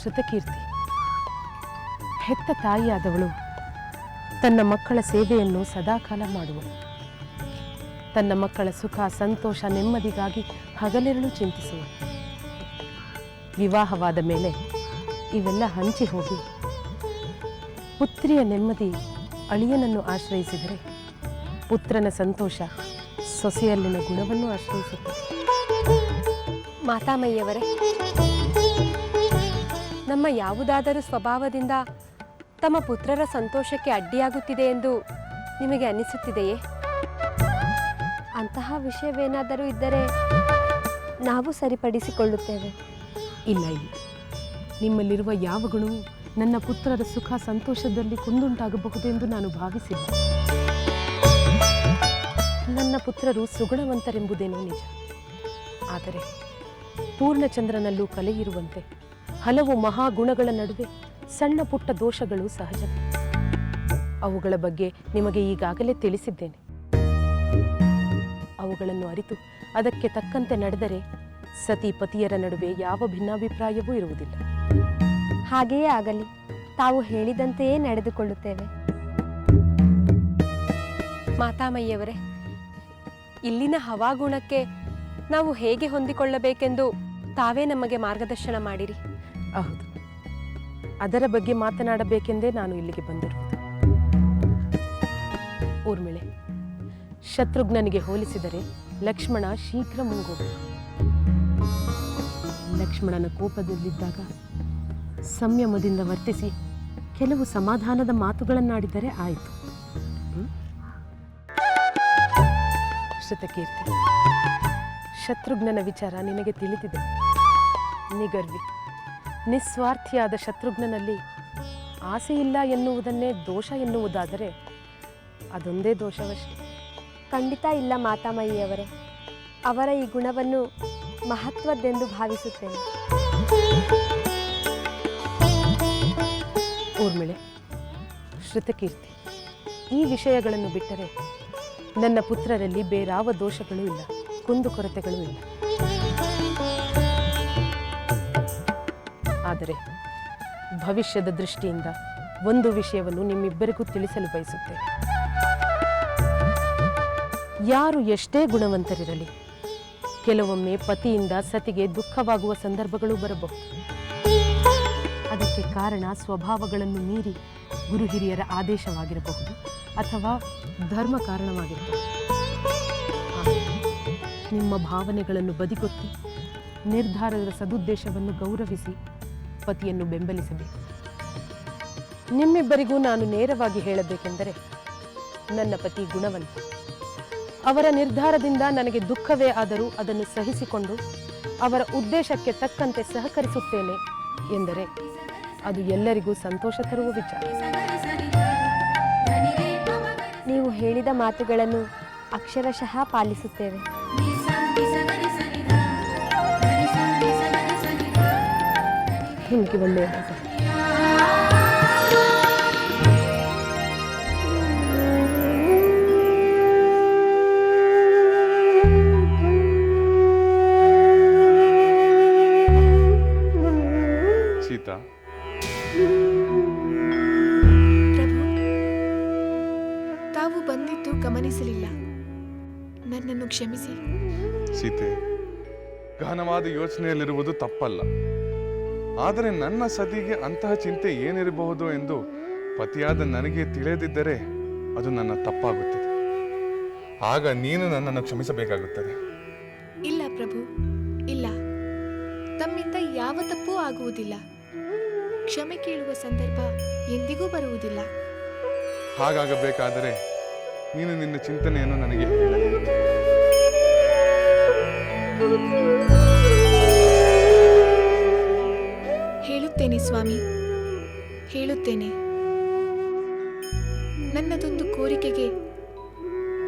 ಶ್ರುತಕೀರ್ತಿ, ಹೆತ್ತ ತಾಯಿಯಾದವಳು ತನ್ನ ಮಕ್ಕಳ ಸೇವೆಯನ್ನು ಸದಾಕಾಲ ಮಾಡುವಳು. ತನ್ನ ಮಕ್ಕಳ ಸುಖ, ಸಂತೋಷ, ನೆಮ್ಮದಿಗಾಗಿ ಹಗಲಿರುಳು ಚಿಂತಿಸುವಳು. ವಿವಾಹವಾದ ಮೇಲೆ ಇವೆಲ್ಲ ಹಂಚಿ ಹೋಗಿ ಪುತ್ರಿಯ ನೆಮ್ಮದಿ ಅಳಿಯನನ್ನು ಆಶ್ರಯಿಸಿದರೆ, ಪುತ್ರನ ಸಂತೋಷ ಸೊಸೆಯಲ್ಲಿನ ಗುಣವನ್ನು ಆಶ್ರಯಿಸುತ್ತದೆ. ಮಾತಾಮಯ್ಯವರೇ, ನಮ್ಮ ಯಾವುದಾದರೂ ಸ್ವಭಾವದಿಂದ ತಮ್ಮ ಪುತ್ರರ ಸಂತೋಷಕ್ಕೆ ಅಡ್ಡಿಯಾಗುತ್ತಿದೆ ಎಂದು ನಿಮಗೆ ಅನಿಸುತ್ತಿದೆಯೇ? ಅಂತಹ ವಿಷಯವೇನಾದರೂ ಇದ್ದರೆ ನಾವು ಸರಿಪಡಿಸಿಕೊಳ್ಳುತ್ತೇವೆ. ಇಲ್ಲ ಇಲ್ಲ, ನಿಮ್ಮಲ್ಲಿರುವ ಯಾವ ಗುಣವೂ ನನ್ನ ಪುತ್ರರ ಸುಖ ಸಂತೋಷದಲ್ಲಿ ಕುಂದುಂಟಾಗಬಹುದೆಂದು ನಾನು ಭಾವಿಸಿಲ್ಲ. ನನ್ನ ಪುತ್ರರು ಸುಗುಣವಂತರೆಂಬುದೇನೋ ನಿಜ. ಆದರೆ ಪೂರ್ಣಚಂದ್ರನಲ್ಲೂ ಕಲೆ ಇರುವಂತೆ ಹಲವು ಮಹಾಗುಣಗಳ ನಡುವೆ ಸಣ್ಣ ಪುಟ್ಟ ದೋಷಗಳು ಸಹಜವೇ. ಅವುಗಳ ಬಗ್ಗೆ ನಿಮಗೆ ಈಗಾಗಲೇ ತಿಳಿಸಿದ್ದೇನೆ. ಅವುಗಳನ್ನು ಅರಿತು ಅದಕ್ಕೆ ತಕ್ಕಂತೆ ನಡೆದರೆ ಸತಿ ಪತಿಯರ ನಡುವೆ ಯಾವ ಭಿನ್ನಾಭಿಪ್ರಾಯವೂ ಇರುವುದಿಲ್ಲ. ಹಾಗೆಯೇ ಆಗಲಿ, ತಾವು ಹೇಳಿದಂತೆಯೇ ನಡೆದುಕೊಳ್ಳುತ್ತೇವೆ. ಮಾತಾಮಯ್ಯವರೇ, ಇಲ್ಲಿನ ಹವಾಗುಣಕ್ಕೆ ನಾವು ಹೇಗೆ ಹೊಂದಿಕೊಳ್ಳಬೇಕೆಂದು ತಾವೇ ನಮಗೆ ಮಾರ್ಗದರ್ಶನ ಮಾಡಿರಿ. ಹೌದು, ಅದರ ಬಗ್ಗೆ ಮಾತನಾಡಬೇಕೆಂದೇ ನಾನು ಇಲ್ಲಿಗೆ ಬಂದಿರುವುದು. ಊರ್ಮಿಳೆ, ಶತ್ರುಘ್ನನಿಗೆ ಹೋಲಿಸಿದರೆ ಲಕ್ಷ್ಮಣ ಶೀಘ್ರ ಮುಂಗೋಗಬೇಕು. ಲಕ್ಷ್ಮಣನ ಕೋಪದಲ್ಲಿದ್ದಾಗ ಸಂಯಮದಿಂದ ವರ್ತಿಸಿ ಕೆಲವು ಸಮಾಧಾನದ ಮಾತುಗಳನ್ನಾಡಿದರೆ ಆಯಿತು. ಶ್ರುತಕೀರ್ತಿ, ಶತ್ರುಘ್ನನ ವಿಚಾರ ನಿನಗೆ ತಿಳಿದಿದೆ. ನಿಗರ್ವಿ, ನಿಸ್ವಾರ್ಥಿಯಾದ ಶತ್ರುಘ್ನನಲ್ಲಿ ಆಸೆಯಿಲ್ಲ ಎನ್ನುವುದನ್ನೇ ದೋಷ ಎನ್ನುವುದಾದರೆ ಅದೊಂದೇ ದೋಷವಷ್ಟೇ. ಖಂಡಿತ ಇಲ್ಲ ಮಾತಾಮಯ್ಯವರೇ, ಅವರ ಈ ಗುಣವನ್ನು ಮಹತ್ವದ್ದೆಂದು ಭಾವಿಸುತ್ತೇನೆ. ಊರ್ಮಿಳೆ, ಶ್ರುತಕೀರ್ತಿ, ಈ ವಿಷಯಗಳನ್ನು ಬಿಟ್ಟರೆ ನನ್ನ ಪುತ್ರರಲ್ಲಿ ಬೇರಾವ ದೋಷಗಳೂ ಇಲ್ಲ, ಕುಂದುಕೊರತೆಗಳೂ ಇಲ್ಲ. ಆದರೆ ಭವಿಷ್ಯದ ದೃಷ್ಟಿಯಿಂದ ಒಂದು ವಿಷಯವನ್ನು ನಿಮ್ಮಿಬ್ಬರಿಗೂ ತಿಳಿಸಲು ಬಯಸುತ್ತೇನೆ. ಯಾರು ಎಷ್ಟೇ ಗುಣವಂತರಿರಲಿ, ಕೆಲವೊಮ್ಮೆ ಪತಿಯಿಂದ ಸತಿಗೆ ದುಃಖವಾಗುವ ಸಂದರ್ಭಗಳು ಬರಬಹುದು. ಅದಕ್ಕೆ ಕಾರಣ ಸ್ವಭಾವಗಳನ್ನು ಮೀರಿ ಗುರು ಹಿರಿಯರ ಆದೇಶವಾಗಿರಬಹುದು ಅಥವಾ ಧರ್ಮ ಕಾರಣವಾಗಿರಬಹುದು. ನಿಮ್ಮ ಭಾವನೆಗಳನ್ನು ಬದಿಗೊತ್ತಿ ನಿರ್ಧಾರದ ಸದುದ್ದೇಶವನ್ನು ಗೌರವಿಸಿ ಪತಿಯನ್ನು ಬೆಂಬಲಿಸಬೇಕು. ನಿಮ್ಮಿಬ್ಬರಿಗೂ ನಾನು ನೇರವಾಗಿ ಹೇಳಬೇಕೆಂದರೆ, ನನ್ನ ಪತಿ ಗುಣವಂತ. ಅವರ ನಿರ್ಧಾರದಿಂದ ನನಗೆ ದುಃಖವೇ ಆದರೂ ಅದನ್ನು ಸಹಿಸಿಕೊಂಡು ಅವರ ಉದ್ದೇಶಕ್ಕೆ ತಕ್ಕಂತೆ ಸಹಕರಿಸುತ್ತೇನೆ ಎಂದರೆ ಅದು ಎಲ್ಲರಿಗೂ ಸಂತೋಷ ತರುವ ವಿಚಾರ. ನೀವು ಹೇಳಿದ ಮಾತುಗಳನ್ನು ಅಕ್ಷರಶಃ ಪಾಲಿಸುತ್ತೇವೆ. ನಿಮಗೆ ಒಳ್ಳೆಯ ಸೀತಾ, ಪ್ರಭು, ತಾವು ಬಂದಿದ್ದು ಗಮನಿಸಲಿಲ್ಲ. ನನ್ನನ್ನು ಕ್ಷಮಿಸಿ. ಸೀತೆ, ಗಹನವಾದ ಯೋಚನೆಯಲ್ಲಿರುವುದು ತಪ್ಪಲ್ಲ. ಆದರೆ ನನ್ನ ಸತಿಗೆ ಅಂತಹ ಚಿಂತೆ ಏನಿರಬಹುದು ಎಂದು ಪತಿಯಾದ ನನಗೆ ತಿಳಿಯದಿದ್ದರೆ ಅದು ನನ್ನ ತಪ್ಪಾಗುತ್ತದೆ. ಆಗ ನೀನು ನನ್ನನ್ನು ಕ್ಷಮಿಸಬೇಕಾಗುತ್ತದೆ. ಇಲ್ಲ ಪ್ರಭು, ಇಲ್ಲ. ತಮ್ಮಿಂದ ಯಾವ ತಪ್ಪೂ ಆಗುವುದಿಲ್ಲ. ಕ್ಷಮೆ ಕೇಳುವ ಸಂದರ್ಭ ಎಂದಿಗೂ ಬರುವುದಿಲ್ಲ. ಹಾಗಾಗಬೇಕಾದರೆ ನೀನು ನಿನ್ನ ಚಿಂತನೆಯನ್ನು ನನಗೆ ಹೇಳಬೇಕು. ಹೇಳುತ್ತೇನೆ ಸ್ವಾಮಿ, ಹೇಳುತ್ತೇನೆ. ನನ್ನದೊಂದು ಕೋರಿಕೆಗೆ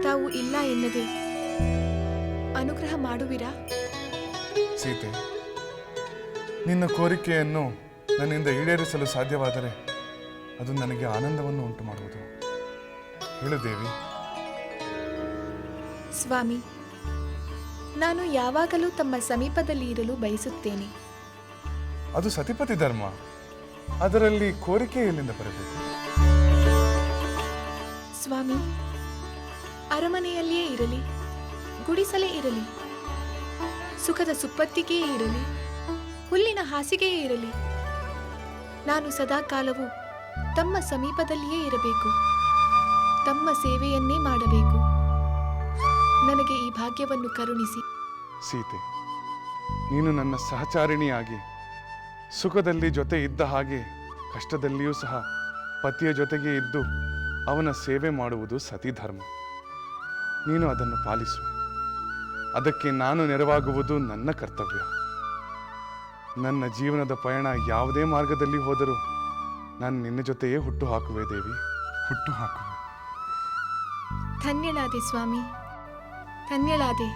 ತಾವು ಇಲ್ಲ ಎನ್ನದೆ ಅನುಗ್ರಹ ಮಾಡುವಿರಾ? ಸೀತೆ, ನಿನ್ನ ಕೋರಿಕೆಯನ್ನು ನನ್ನಿಂದ ಈಡೇರಿಸಲು ಸಾಧ್ಯವಾದರೆ ಅದು ನನಗೆ ಆನಂದವನ್ನು ಉಂಟು ಮಾಡುವುದು. ಹೇಳು ದೇವಿ. ಸ್ವಾಮಿ, ನಾನು ಯಾವಾಗಲೂ ತಮ್ಮ ಸಮೀಪದಲ್ಲಿ ಇರಲು ಬಯಸುತ್ತೇನೆ. ಅದು ಸತಿಪತಿ ಧರ್ಮ. ಅದರಲ್ಲಿ ಕೋರಿಕೆ ಎಲ್ಲಿಂದ ಬರಬೇಕು? ಸ್ವಾಮಿ, ಅರಮನೆಯಲ್ಲಿಯೇ ಇರಲಿ, ಗುಡಿಸಲೇ ಇರಲಿ, ಸುಖದ ಸುಪ್ಪತ್ತಿಗೆಯೇ ಇರಲಿ, ಹುಲ್ಲಿನ ಹಾಸಿಗೆಯೇ ಇರಲಿ, ನಾನು ಸದಾಕಾಲವೂ ತಮ್ಮ ಸಮೀಪದಲ್ಲಿಯೇ ಇರಬೇಕು, ತಮ್ಮ ಸೇವೆಯನ್ನೇ ಮಾಡಬೇಕು. ನನಗೆ ಈ ಭಾಗ್ಯವನ್ನು ಕರುಣಿಸಿ. ಸೀತೆ, ನೀನು ನನ್ನ ಸಹಚಾರಿಣಿಯಾಗಿ ಸುಖದಲ್ಲಿ ಜೊತೆ ಇದ್ದ ಹಾಗೆ ಕಷ್ಟದಲ್ಲಿಯೂ ಸಹ ಪತಿಯ ಜೊತೆಗೆ ಇದ್ದು ಅವನ ಸೇವೆ ಮಾಡುವುದು ಸತಿಧರ್ಮ. ನೀನು ಅದನ್ನು ಪಾಲಿಸು. ಅದಕ್ಕೆ ನಾನು ನೆರವಾಗುವುದು ನನ್ನ ಕರ್ತವ್ಯ. ನನ್ನ ಜೀವನದ ಪಯಣ ಯಾವುದೇ ಮಾರ್ಗದಲ್ಲಿ ಹೋದರೂ ನಾನು ನಿನ್ನ ಜೊತೆಯೇ ಹುಟ್ಟು ಹಾಕುವೆ ದೇವಿ, ಹುಟ್ಟು ಹಾಕುವೆ. ಧನ್ಯಳಾದೆ ಸ್ವಾಮಿ, ಧನ್ಯಳಾದೆ.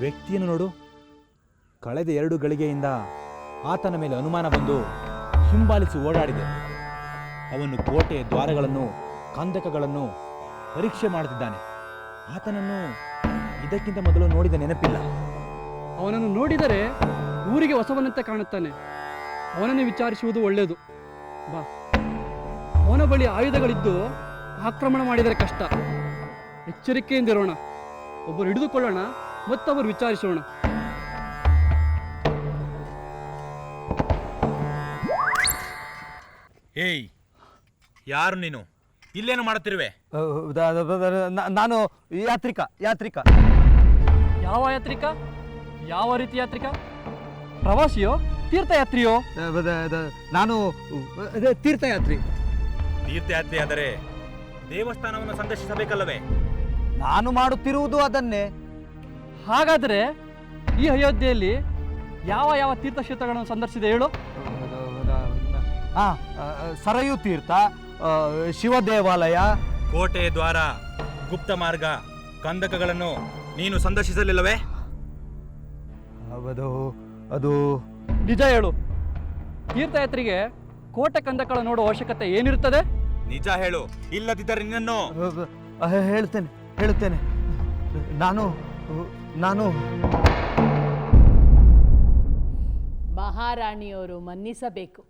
ವ್ಯಕ್ತಿಯನ್ನು ನೋಡು. ಕಳೆದ 2 ಗಳಿಗೆಯಿಂದ ಆತನ ಮೇಲೆ ಅನುಮಾನ ಬಂದು ಹಿಂಬಾಲಿಸಿ ಓಡಾಡಿದೆ. ಅವನು ಕೋಟೆಯ ದ್ವಾರಗಳನ್ನು, ಕಂದಕಗಳನ್ನು ಪರೀಕ್ಷೆ ಮಾಡುತ್ತಿದ್ದಾನೆ. ಆತನನ್ನು ಇದಕ್ಕಿಂತ ಮೊದಲು ನೋಡಿದ ನೆನಪಿಲ್ಲ. ಅವನನ್ನು ನೋಡಿದರೆ ಊರಿಗೆ ಹೊಸವನಂತೆ ಕಾಣುತ್ತಾನೆ. ಅವನನ್ನು ವಿಚಾರಿಸುವುದು ಒಳ್ಳೆಯದು. ಬಾ, ಅವನ ಬಳಿ ಆಯುಧಗಳಿದ್ದು ಆಕ್ರಮಣ ಮಾಡಿದರೆ ಕಷ್ಟ. ಎಚ್ಚರಿಕೆಯಿಂದಿರೋಣ. ಒಬ್ಬರು ಹಿಡಿದುಕೊಳ್ಳೋಣ, ಮತ್ತೊಬ್ಬರು ವಿಚಾರಿಸೋಣ. ಏಯ್, ಯಾರು ನೀನು? ಇಲ್ಲೇನು ಮಾಡುತ್ತಿರುವೆ? ನಾನು ಯಾತ್ರಿಕ. ಯಾವ ಯಾತ್ರಿಕ? ಯಾವ ರೀತಿ ಯಾತ್ರಿಕ? ಪ್ರವಾಸಿಯೋ, ತೀರ್ಥಯಾತ್ರಿಯೋ? ನಾನು ತೀರ್ಥಯಾತ್ರಿ. ತೀರ್ಥಯಾತ್ರಿ ಆದರೆ ದೇವಸ್ಥಾನವನ್ನು ಸಂದರ್ಶಿಸಬೇಕಲ್ಲವೇ? ನಾನು ಮಾಡುತ್ತಿರುವುದು ಅದನ್ನೇ. ಹಾಗಾದರೆ ಈ ಅಯೋಧ್ಯೆಯಲ್ಲಿ ಯಾವ ಯಾವ ತೀರ್ಥಕ್ಷೇತ್ರಗಳನ್ನು ಸಂದರ್ಶಿಸಿದೆ ಹೇಳು? ಸರಯೂ ತೀರ್ಥ, ಶಿವ ದೇವಾಲಯ, ಕೋಟೆ ದ್ವಾರ, ಗುಪ್ತ ಮಾರ್ಗ, ಕಂದಕಗಳನ್ನು ನೀನು ಸಂದರ್ಶಿಸಲಿಲ್ಲವೇ? ಅದು ನಿಜ ಹೇಳು. ತೀರ್ಥಯಾತ್ರಿಗೆ ಕೋಟೆ ಕಂದಕಗಳ ನೋಡುವ ಅವಶ್ಯಕತೆ ಏನಿರುತ್ತದೆ? ನಿಜ ಹೇಳು, ಇಲ್ಲದಿದ್ದರೆ ನಿನ್ನನ್ನು ಹೇಳುತ್ತೇನೆ. ನಾನು ಮಹಾರಾಣಿಯವರು ಮನ್ನಿಸಬೇಕು.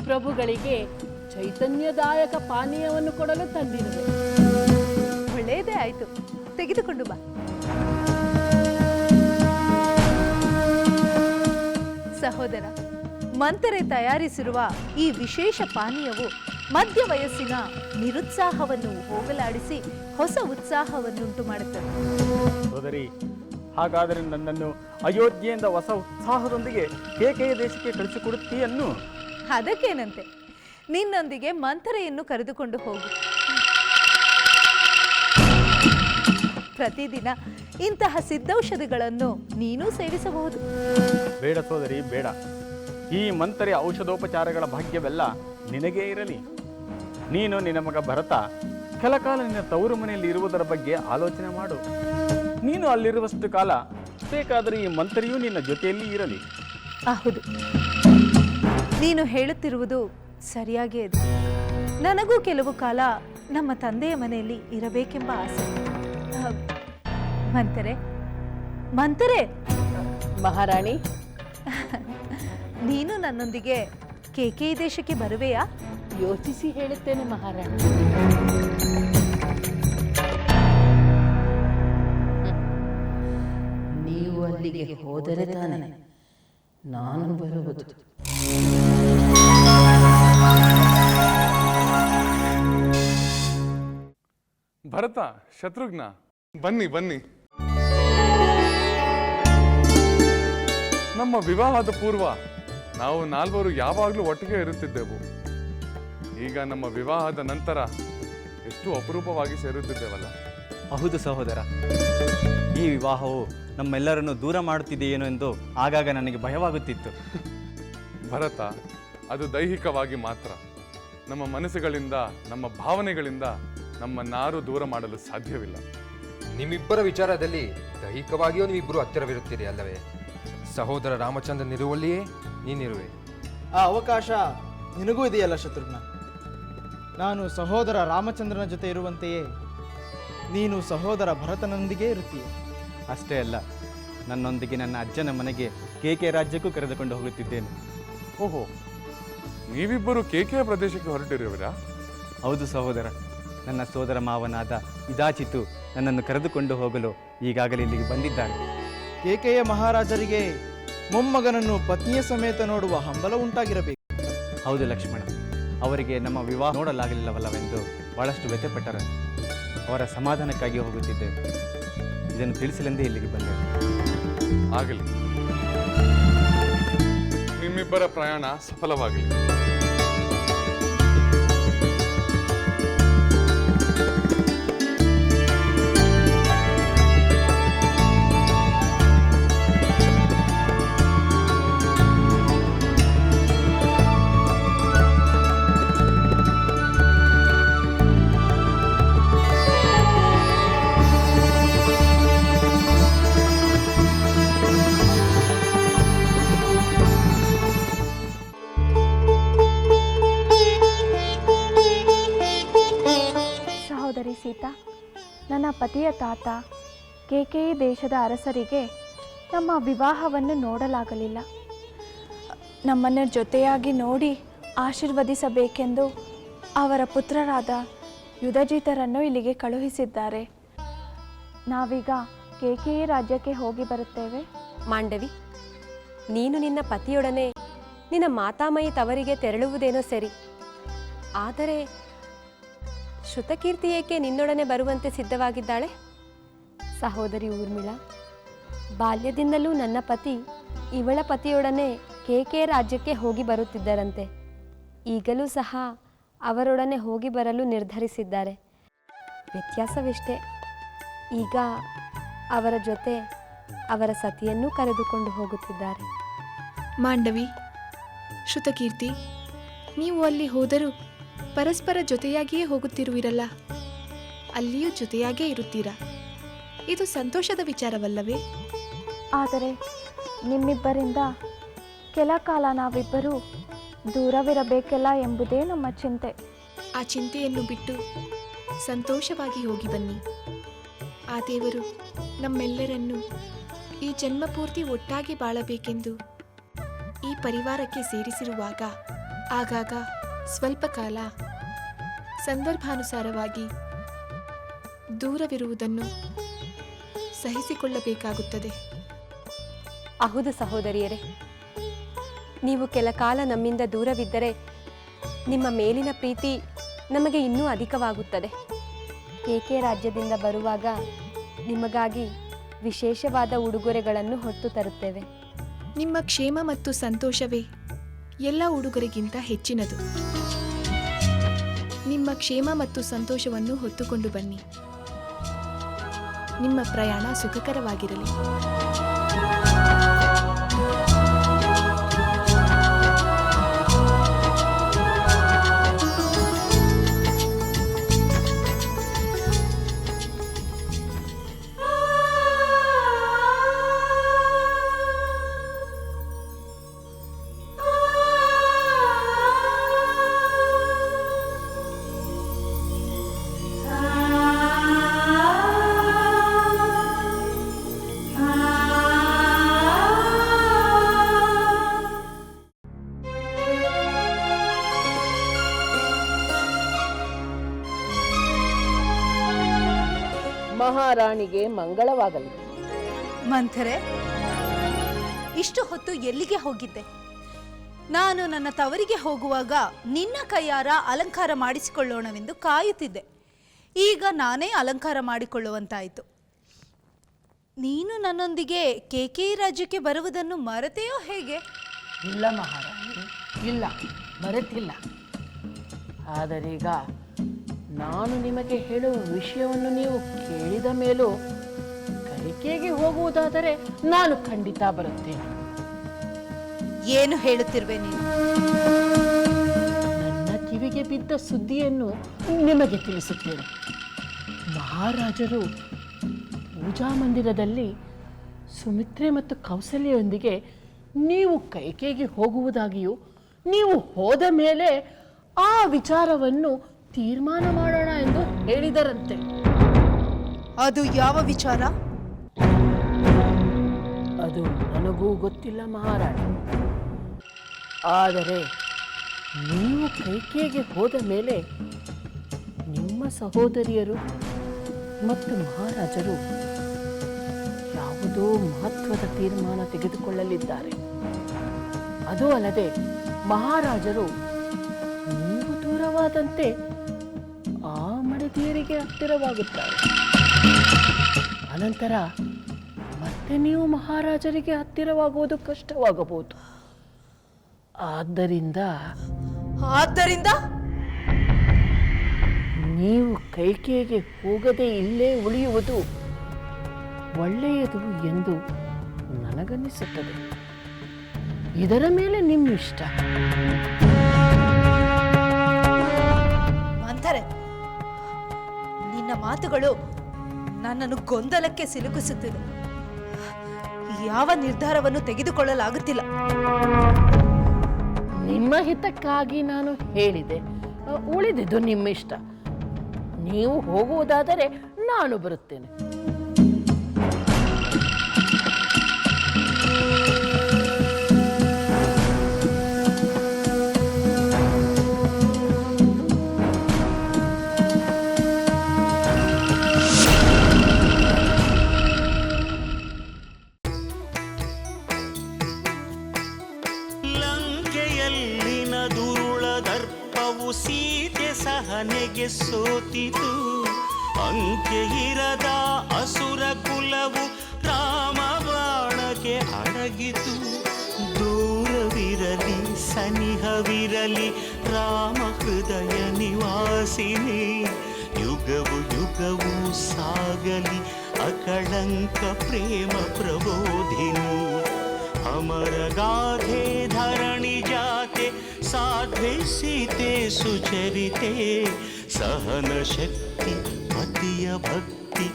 ಪ್ರಭುಗಳಿಗೆ ಚೈತನ್ಯದಾಯಕ ಪಾನೀಯವನ್ನು ಕೊಡಲು ತಂದಿರುವೆ. ಒಳ್ಳೆಯದೇ ಆಯಿತು, ತೆಗೆದುಕೊಂಡು ಬಾ. ಸಹೋದರ, ಮಂತರೆ ತಯಾರಿಸಿರುವ ಈ ವಿಶೇಷ ಪಾನೀಯವು ಮಧ್ಯ ವಯಸ್ಸಿನ ನಿರುತ್ಸಾಹವನ್ನು ಹೋಗಲಾಡಿಸಿ ಹೊಸ ಉತ್ಸಾಹವನ್ನುಂಟು ಮಾಡುತ್ತದೆ. ಸೋದರಿ, ಹಾಗಾದರೆ ನನ್ನನ್ನು ಅಯೋಧ್ಯೆಯಿಂದ ಹೊಸ ಉತ್ಸಾಹದೊಂದಿಗೆ ಕೇಕೆಯ ದೇಶಕ್ಕೆ ಕಳಿಸಿಕೊಡುತ್ತೀಯನ್ನು? ಅದಕ್ಕೇನಂತೆ, ನಿನ್ನೊಂದಿಗೆ ಮಂಥರೆಯನ್ನು ಕರೆದುಕೊಂಡು ಹೋಗು. ಪ್ರತಿದಿನ ಇಂತಹ ಸಿದ್ಧೌಷಧಿಗಳನ್ನು ನೀನೂ ಸೇವಿಸಬಹುದು. ಬೇಡ ಸೋದರಿ, ಬೇಡ. ಈ ಮಂಥರೆ ಔಷಧೋಪಚಾರಗಳ ಭಾಗ್ಯವೆಲ್ಲ ನಿನಗೇ ಇರಲಿ. ನೀನು ನಿನ್ನ ಮಗ ಭರತ ಕೆಲಕಾಲ ನಿನ್ನ ತವರು ಮನೆಯಲ್ಲಿ ಇರುವುದರ ಬಗ್ಗೆ ಆಲೋಚನೆ ಮಾಡು. ನೀನು ಅಲ್ಲಿರುವಷ್ಟು ಕಾಲ ಬೇಕಾದರೆ ಈ ಮಂಥರೆಯೂ ನಿನ್ನ ಜೊತೆಯಲ್ಲಿ ಇರಲಿ. ಹೌದು, ನೀನು ಹೇಳುತ್ತಿರುವುದು ಸರಿಯಾಗೇ ಇದೆ. ನನಗೂ ಕೆಲವು ಕಾಲ ನಮ್ಮ ತಂದೆಯ ಮನೆಯಲ್ಲಿ ಇರಬೇಕೆಂಬ ಆಸೆ. ಮಂತರೆ ಮಹಾರಾಣಿ, ನೀನು ನನ್ನೊಂದಿಗೆ ಕೇಕೆಯ ದೇಶಕ್ಕೆ ಬರುವೆಯಾ? ಯೋಚಿಸಿ ಹೇಳುತ್ತೇನೆ ಮಹಾರಾಣಿ. ನೀವು ಅಲ್ಲಿಗೆ ಹೋದರೆ ತಾನೆ ನಾನು ಬರುವುದು. ಭರತ, ಶತ್ರುಘ್ನ, ಬನ್ನಿ. ನಮ್ಮ ವಿವಾಹದ ಪೂರ್ವ ನಾವು ನಾಲ್ವರು ಯಾವಾಗಲೂ ಒಟ್ಟಿಗೆ ಇರುತ್ತಿದ್ದೆವು. ಈಗ ನಮ್ಮ ವಿವಾಹದ ನಂತರ ಎಷ್ಟು ಅಪರೂಪವಾಗಿ ಸೇರುತ್ತಿದ್ದೇವಲ್ಲ. ಹೌದು ಸಹೋದರ, ಈ ವಿವಾಹವು ನಮ್ಮೆಲ್ಲರನ್ನು ದೂರ ಮಾಡುತ್ತಿದೆಯೇನೋ ಎಂದು ಆಗಾಗ ನನಗೆ ಭಯವಾಗುತ್ತಿತ್ತು. ಭರತ, ಅದು ದೈಹಿಕವಾಗಿ ಮಾತ್ರ. ನಮ್ಮ ಮನಸ್ಸುಗಳಿಂದ, ನಮ್ಮ ಭಾವನೆಗಳಿಂದ ನಮ್ಮನ್ನಾರೂ ದೂರ ಮಾಡಲು ಸಾಧ್ಯವಿಲ್ಲ. ನಿಮ್ಮಿಬ್ಬರ ವಿಚಾರದಲ್ಲಿ ದೈಹಿಕವಾಗಿಯೂ ನೀವಿಬ್ಬರು ಹತ್ತಿರವಿರುತ್ತೀರಿ ಅಲ್ಲವೇ? ಸಹೋದರ ರಾಮಚಂದ್ರನಿರುವಲ್ಲಿಯೇ ನೀನಿರುವೆ. ಆ ಅವಕಾಶ ನಿನಗೂ ಇದೆಯಲ್ಲ ಶತ್ರುಘ್ನ. ನಾನು ಸಹೋದರ ರಾಮಚಂದ್ರನ ಜೊತೆ ಇರುವಂತೆಯೇ ನೀನು ಸಹೋದರ ಭರತನೊಂದಿಗೆ ಇರುತ್ತೀಯ. ಅಷ್ಟೇ ಅಲ್ಲ, ನನ್ನೊಂದಿಗೆ ನನ್ನ ಅಜ್ಜನ ಮನೆಗೆ ಕೇಕೆ ರಾಜ್ಯಕ್ಕೂ ಕರೆದುಕೊಂಡು ಹೋಗುತ್ತಿದ್ದೇನೆ. ಓಹೋ, ನೀವಿಬ್ಬರು ಕೇಕೆಯ ಪ್ರದೇಶಕ್ಕೆ ಹೊರಟಿರುವಿರಾ? ಹೌದು ಸಹೋದರ, ನನ್ನ ಸೋದರ ಮಾವನಾದ ಇದಾಚಿತು ನನ್ನನ್ನು ಕರೆದುಕೊಂಡು ಹೋಗಲು ಈಗಾಗಲೇ ಇಲ್ಲಿಗೆ ಬಂದಿದ್ದಾನೆ. ಕೇಕೆಯ ಮಹಾರಾಜರಿಗೆ ಮೊಮ್ಮಗನನ್ನು ಪತ್ನಿಯ ಸಮೇತ ನೋಡುವ ಹಂಬಲ ಉಂಟಾಗಿರಬೇಕು. ಹೌದು ಲಕ್ಷ್ಮಣ, ಅವರಿಗೆ ನಮ್ಮ ವಿವಾಹ ನೋಡಲಾಗಲಿಲ್ಲವಲ್ಲವೆಂದು ಬಹಳಷ್ಟು ವ್ಯಥೆಪಟ್ಟರು. ಅವರ ಸಮಾಧಾನಕ್ಕಾಗಿ ಹೋಗುತ್ತಿದ್ದೆ. ಇದನ್ನು ತಿಳಿಸಲೆಂದೇ ಇಲ್ಲಿಗೆ ಬಂದೆ. ಆಗಲಿ, ನಿಮ್ಮಿಬ್ಬರ ಪ್ರಯಾಣ ಸಫಲವಾಗಲಿ. ಸಹೋದರಿ ಸೀತಾ, ನನ್ನ ಪತಿಯ ತಾತ ಕೇಕೆಯಿ ದೇಶದ ಅರಸರಿಗೆ ನಮ್ಮ ವಿವಾಹವನ್ನು ನೋಡಲಾಗಲಿಲ್ಲ. ನಮ್ಮನ್ನು ಜೊತೆಯಾಗಿ ನೋಡಿ ಆಶೀರ್ವದಿಸಬೇಕೆಂದು ಅವರ ಪುತ್ರರಾದ ಯುಧಜಿತರನ್ನು ಇಲ್ಲಿಗೆ ಕಳುಹಿಸಿದ್ದಾರೆ. ನಾವೀಗ ಕೇಕೆಯಿ ರಾಜ್ಯಕ್ಕೆ ಹೋಗಿ ಬರುತ್ತೇವೆ. ಮಾಂಡವಿ, ನೀನು ನಿನ್ನ ಪತಿಯೊಡನೆ ನಿನ್ನ ಮಾತಾಮಯಿ ತವರಿಗೆ ತೆರಳುವುದೇನೋ ಸರಿ, ಆದರೆ ಶ್ರುತಕೀರ್ತಿ ಏಕೆ ನಿನ್ನೊಡನೆ ಬರುವಂತೆ ಸಿದ್ಧವಾಗಿದ್ದಾಳೆ? ಸಹೋದರಿ ಊರ್ಮಿಳಾ, ಬಾಲ್ಯದಿಂದಲೂ ನನ್ನ ಪತಿ ಇವಳ ಪತಿಯೊಡನೆ ಕೇಕೆ ರಾಜ್ಯಕ್ಕೆ ಹೋಗಿ ಬರುತ್ತಿದ್ದರಂತೆ. ಈಗಲೂ ಸಹ ಅವರೊಡನೆ ಹೋಗಿ ಬರಲು ನಿರ್ಧರಿಸಿದ್ದಾರೆ. ವ್ಯತ್ಯಾಸವಿಷ್ಟೇ, ಈಗ ಅವರ ಜೊತೆ ಅವರ ಸತಿಯನ್ನೂ ಕರೆದುಕೊಂಡು ಹೋಗುತ್ತಿದ್ದಾರೆ. ಮಾಂಡವಿ, ಶ್ರುತಕೀರ್ತಿ, ನೀವು ಅಲ್ಲಿ ಹೋದರೂ ಪರಸ್ಪರ ಜೊತೆಯಾಗಿಯೇ ಹೋಗುತ್ತಿರುವಿರಲ್ಲ, ಅಲ್ಲಿಯೂ ಜೊತೆಯಾಗೇ ಇರುತ್ತೀರಾ. ಇದು ಸಂತೋಷದ ವಿಚಾರವಲ್ಲವೇ? ಆದರೆ ನಿಮ್ಮಿಬ್ಬರಿಂದ ಕೆಲ ಕಾಲ ನಾವಿಬ್ಬರೂ ದೂರವಿರಬೇಕಲ್ಲ ಎಂಬುದೇ ನಮ್ಮ ಚಿಂತೆ. ಆ ಚಿಂತೆಯನ್ನು ಬಿಟ್ಟು ಸಂತೋಷವಾಗಿ ಹೋಗಿ ಬನ್ನಿ. ಆ ದೇವರು ನಮ್ಮೆಲ್ಲರನ್ನೂ ಈ ಜನ್ಮಪೂರ್ತಿ ಒಟ್ಟಾಗಿ ಬಾಳಬೇಕೆಂದು ಈ ಪರಿವಾರಕ್ಕೆ ಸೇರಿಸಿರುವಾಗ ಆಗಾಗ ಸ್ವಲ್ಪ ಕಾಲ ಸಂದರ್ಭಾನುಸಾರವಾಗಿ ದೂರವಿರುವುದನ್ನು ಸಹಿಸಿಕೊಳ್ಳಬೇಕಾಗುತ್ತದೆ. ಹೌದು ಸಹೋದರಿಯರೇ, ನೀವು ಕೆಲ ಕಾಲ ನಮ್ಮಿಂದ ದೂರವಿದ್ದರೆ ನಿಮ್ಮ ಮೇಲಿನ ಪ್ರೀತಿ ನಮಗೆ ಇನ್ನೂ ಅಧಿಕವಾಗುತ್ತದೆ. ಕೇಕೆ ರಾಜ್ಯದಿಂದ ಬರುವಾಗ ನಿಮಗಾಗಿ ವಿಶೇಷವಾದ ಉಡುಗೊರೆಗಳನ್ನು ಹೊತ್ತು ತರುತ್ತೇವೆ. ನಿಮ್ಮ ಕ್ಷೇಮ ಮತ್ತು ಸಂತೋಷವೇ ಎಲ್ಲ ಉಡುಗೊರೆಗಿಂತ ಹೆಚ್ಚಿನದು. ನಿಮ್ಮ ಕ್ಷೇಮ ಮತ್ತು ಸಂತೋಷವನ್ನು ಹೊತ್ತುಕೊಂಡು ಬನ್ನಿ. ನಿಮ್ಮ ಪ್ರಯಾಣ ಸುಖಕರವಾಗಿರಲಿ. ಮಹಾರಾಣಿಗೆ ಮಂಗಳವಾಗಲಿ. ಮಂಥರೆ, ಇಷ್ಟು ಹೊತ್ತು ಎಲ್ಲಿಗೆ ಹೋಗಿದ್ದೆ? ನಾನು ನನ್ನ ತವರಿಗೆ ಹೋಗುವಾಗ ನಿನ್ನ ಕೈಯಾರ ಅಲಂಕಾರ ಮಾಡಿಸಿಕೊಳ್ಳೋಣವೆಂದು ಕಾಯುತ್ತಿದ್ದೆ. ಈಗ ನಾನೇ ಅಲಂಕಾರ ಮಾಡಿಕೊಳ್ಳುವಂತಾಯಿತು. ನೀನು ನನ್ನೊಂದಿಗೆ ಕೇಕೇಯಿ ರಾಜ್ಯಕ್ಕೆ ಬರುವುದನ್ನು ಮರೆತೆಯೋ ಹೇಗೆ? ಇಲ್ಲ ಮಹಾರಾಣಿ, ಇಲ್ಲ, ಮರೆತಿಲ್ಲ. ಆದರೀಗ ನಾನು ನಿಮಗೆ ಹೇಳುವ ವಿಷಯವನ್ನು ನೀವು ಕೇಳಿದ ಮೇಲೂ ಕಲಿಕೆಗೆ ಹೋಗುವುದಾದರೆ ನಾನು ಖಂಡಿತ ಬರುತ್ತೇನೆ. ಏನು ಹೇಳುತ್ತಿರುವೆ ನೀನು? ನನ್ನ ಕಿವಿಗೆ ಬಿದ್ದ ಸುದ್ದಿಯನ್ನು ನಿಮಗೆ ತಿಳಿಸುತ್ತೇನೆ. ಮಹಾರಾಜರು ಪೂಜಾ ಮಂದಿರದಲ್ಲಿ ಸುಮಿತ್ರೆ ಮತ್ತು ಕೌಸಲ್ಯರೊಂದಿಗೆ ನೀವು ಕೈಕೇಯಿಗೆ ಹೋಗುವುದಾಗಿಯೂ ನೀವು ಹೋದ ಮೇಲೆ ಆ ವಿಚಾರವನ್ನು ತೀರ್ಮಾನ ಮಾಡೋಣ ಎಂದು ಹೇಳಿದರಂತೆ. ಅದು ಯಾವ ವಿಚಾರ? ಅದು ನನಗೂ ಗೊತ್ತಿಲ್ಲ ಮಹಾರಾಣಿ. ಆದರೆ ನೀವು ಕೈಕೇಯಿಗೆ ಹೋದ ಮೇಲೆ ನಿಮ್ಮ ಸಹೋದರಿಯರು ಮತ್ತು ಮಹಾರಾಜರು ಯಾವುದೋ ಮಹತ್ವದ ತೀರ್ಮಾನ ತೆಗೆದುಕೊಳ್ಳಲಿದ್ದಾರೆ. ಅದು ಅಲ್ಲದೆ ಮಹಾರಾಜರು ನೀವು ದೂರವಾದಂತೆ ಆ ಮಡದಿಯರಿಗೆ ಹತ್ತಿರವಾಗುತ್ತಾರೆ. ಅನಂತರ ಮತ್ತೆ ನೀವು ಮಹಾರಾಜರಿಗೆ ಹತ್ತಿರವಾಗುವುದು ಕಷ್ಟವಾಗಬಹುದು. ಆದ್ದರಿಂದ ನೀವು ಕೈಕೇಯಿಗೆ ಹೋಗದೆ ಇಲ್ಲೇ ಉಳಿಯುವುದು ಒಳ್ಳೆಯದು ಎಂದು ನನಗನ್ನಿಸುತ್ತದೆ. ಇದರ ಮೇಲೆ ನಿಮ್ಮ ಇಷ್ಟ. ಮಂಥರೆ, ನಿನ್ನ ಮಾತುಗಳು ನನ್ನನ್ನು ಗೊಂದಲಕ್ಕೆ ಸಿಲುಕಿಸುತ್ತಿದೆ. ಯಾವ ನಿರ್ಧಾರವನ್ನು ತೆಗೆದುಕೊಳ್ಳಲಾಗುತ್ತಿಲ್ಲ. ನಿಮ್ಮ ಹಿತಕ್ಕಾಗಿ ನಾನು ಹೇಳಿದೆ, ಉಳಿದಿದ್ದು ನಿಮ್ಮ ಇಷ್ಟ. ನೀವು ಹೋಗುವುದಾದರೆ ನಾನು ಬರುತ್ತೇನೆ. ಲಂಕೆಯಲ್ಲಿನ ದುರುಳ ದರ್ಪವು ಸೀತೆ ಸಹನೆಗೆ ಸೋತಿತು. ಅಂಕೆ ಇರದ ಅಸುರ ಕುಲವು ರಾಮ ಬಾಣಕ್ಕೆ ಅಡಗಿತು. ದೂರವಿರಲಿ ಸನಿಹವಿರಲಿ ರಾಮ ಹೃದಯ ನಿವಾಸಿನಿ. ಯುಗವು ಯುಗವು ಸಾಗಲಿ ಅಕಳಂಕ ಪ್ರೇಮ ಪ್ರಬೋಧಿನಿ. ಅಮರ ಗಾಧೆ ಧರಣಿ ಜಾತೆ ಸಾಧ್ವೆ ಸೀತೆ ಸುಚರಿತೆ. ಸಹನ ಶಕ್ತಿ ಪತಿಯ ಭಕ್ತಿ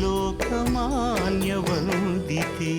ಲೋಕಮಾನ್ಯ ವಂದಿತೆ.